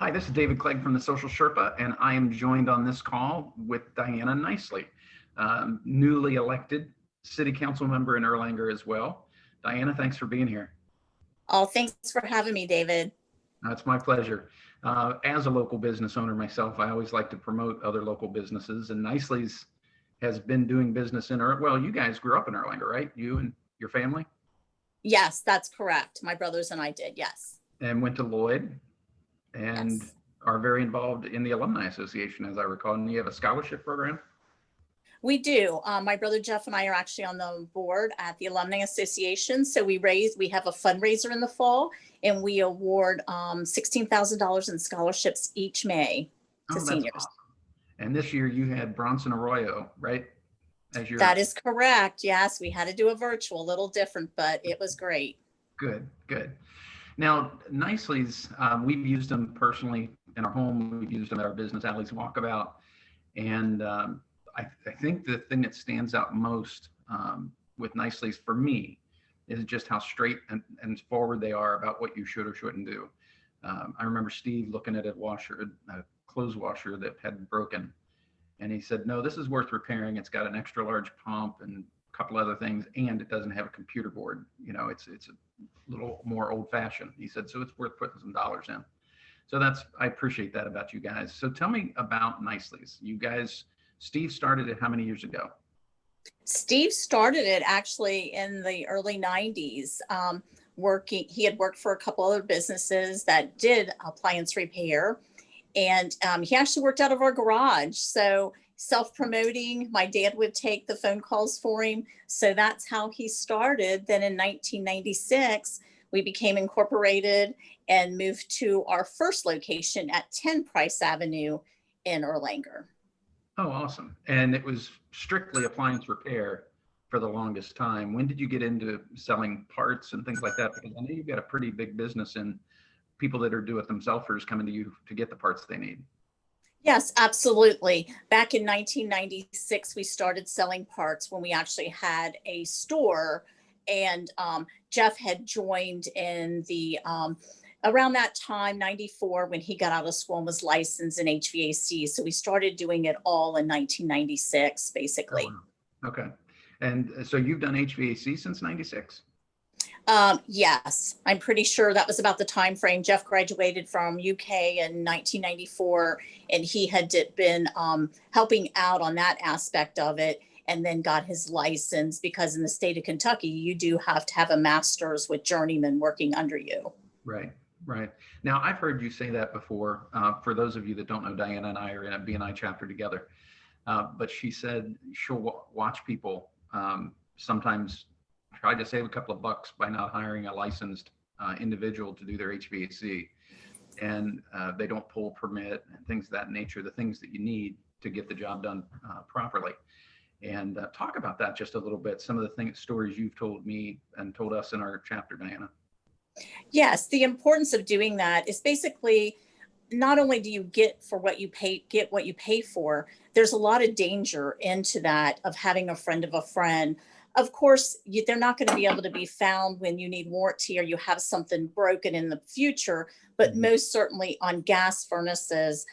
Hi, this is David Clegg from the Social Sherpa, and I am joined on this call with Diana Niceley, newly elected city council member in Erlanger as well. Diana, thanks for being here. Oh, thanks for having me, David. It's my pleasure. As a local business owner myself, I always like to promote other local businesses, and Niceley's has been doing business in well, you guys grew up in Erlanger, right? You and your family? Yes, that's correct. My brothers and I did. Yes. And went to Lloyd and Yes. are very involved in the Alumni Association, as I recall. And you have a scholarship program? We do. My brother Jeff and I are actually on the board at the Alumni Association. So we have a fundraiser in the fall, and we award $16,000 in scholarships each May to Oh, that's seniors. awesome. And this year you had Bronson Arroyo, right? As your That is correct. Yes, we had to do a virtual, a little different, but it was great. good. Now, Nicely's, we've used them personally in our home. We've used them at our business alleys walkabout. And I think the thing that stands out most with Nicely's for me is just how straight and forward they are about what you should or shouldn't do. I remember Steve looking at a clothes washer that had broken. And he said, no, this is worth repairing. It's got an extra large pump and a couple other things, and it doesn't have a computer board. You know, it's a little more old fashioned. He said, so it's worth putting some dollars in. So I appreciate that about you guys. So tell me about Nicely's. You guys, Steve started it how many years ago? Steve started it actually in the early 90s. He had worked for a couple other businesses that did appliance repair. And he actually worked out of our garage. So self-promoting, my dad would take the phone calls for him. So that's how he started. Then in 1996, we became incorporated and moved to our first location at 10 Price Avenue in Erlanger. Oh, awesome. And it was strictly appliance repair for the longest time. When did you get into selling parts and things like that? Because I know you've got a pretty big business in people that are do-it-themselfers coming to you to get the parts they need. Yes, absolutely. Back in 1996, we started selling parts when we actually had a store, and Jeff had joined in the around that time, 94, when he got out of school and was licensed in HVAC. So we started doing it all in 1996, basically. Oh, wow. Okay. And so you've done HVAC since 96? Yes, I'm pretty sure that was about the time frame. Jeff graduated from UK in 1994, and he had been helping out on that aspect of it, and then got his license, because in the state of Kentucky, you do have to have a master's with journeyman working under you. Right. Now, I've heard you say that before. For those of you that don't know, Diana and I are in a BNI chapter together. But she said she'll watch people sometimes try to save a couple of bucks by not hiring a licensed individual to do their HVAC, and they don't pull permit and things of that nature, the things that you need to get the job done properly. And talk about that just a little bit. Some of the stories you've told me and told us in our chapter, Diana. Yes, the importance of doing that is basically not only do you get what you pay for, there's a lot of danger into that of having a friend of a friend. Of course, they're not going to be able to be found when you need warranty or you have something broken in the future, but most certainly on gas furnaces,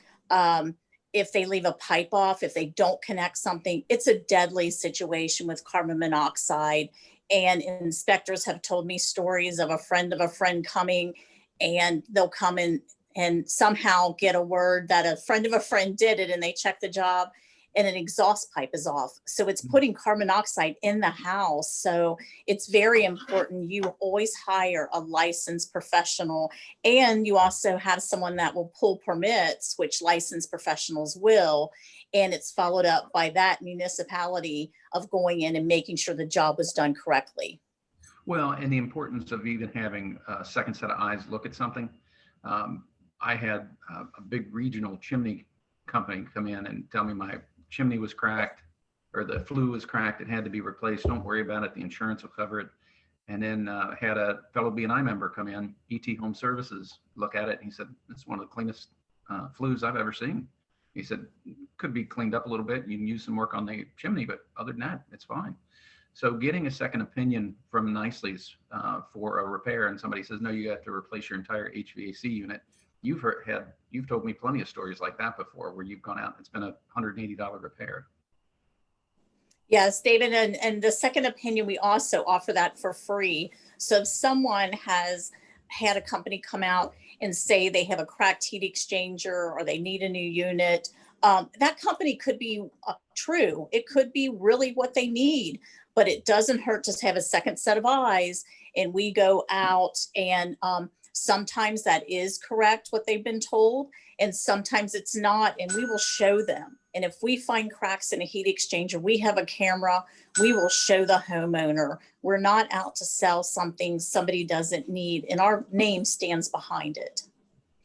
if they leave a pipe off, if they don't connect something, it's a deadly situation with carbon monoxide. And inspectors have told me stories of a friend coming, and they'll come in and somehow get a word that a friend of a friend did it, and they check the job and an exhaust pipe is off. So it's putting carbon monoxide in the house. So it's very important you always hire a licensed professional, and you also have someone that will pull permits, which licensed professionals will, and it's followed up by that municipality of going in and making sure the job was done correctly. Well, and the importance of even having a second set of eyes look at something. I had a big regional chimney company come in and tell me my chimney was cracked, or the flue was cracked. It had to be replaced. Don't worry about it. The insurance will cover it. And then had a fellow BNI member come in, ET Home Services, look at it. And he said, it's one of the cleanest flues I've ever seen. He said, could be cleaned up a little bit. You can use some work on the chimney, but other than that, it's fine. So getting a second opinion from Nicely's for a repair, and somebody says, no, you have to replace your entire HVAC unit. you've told me plenty of stories like that before, where you've gone out and it's been a $180 repair. Yes, David, and the second opinion, we also offer that for free. So if someone has had a company come out and say they have a cracked heat exchanger or they need a new unit, that company could be true. It could be really what they need, but it doesn't hurt to have a second set of eyes. And we go out and sometimes that is correct, what they've been told, and sometimes it's not, and we will show them. And if we find cracks in a heat exchanger, we have a camera, we will show the homeowner. We're not out to sell something somebody doesn't need, and our name stands behind it.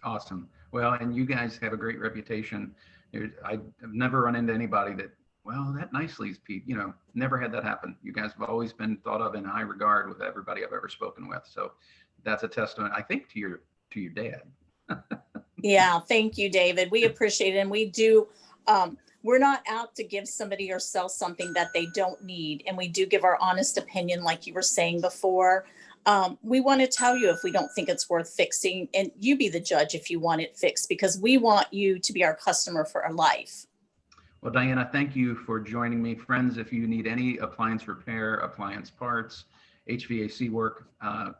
Awesome. Well, and you guys have a great reputation. I've never run into anybody that, well, that Niceley's Pete, never had that happen. You guys have always been thought of in high regard with everybody I've ever spoken with. So that's a testament, I think, to your dad. Yeah, thank you, David. We appreciate it. And we do, we're not out to give somebody or sell something that they don't need. And we do give our honest opinion, like you were saying before. We want to tell you if we don't think it's worth fixing, and you be the judge if you want it fixed, because we want you to be our customer for our life. Well, Diana, thank you for joining me. Friends, if you need any appliance repair, appliance parts, HVAC work,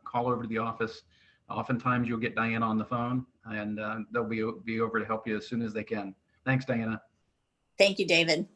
call over to the office. Oftentimes you'll get Diana on the phone, and they'll be over to help you as soon as they can. Thanks, Diana. Thank you, David.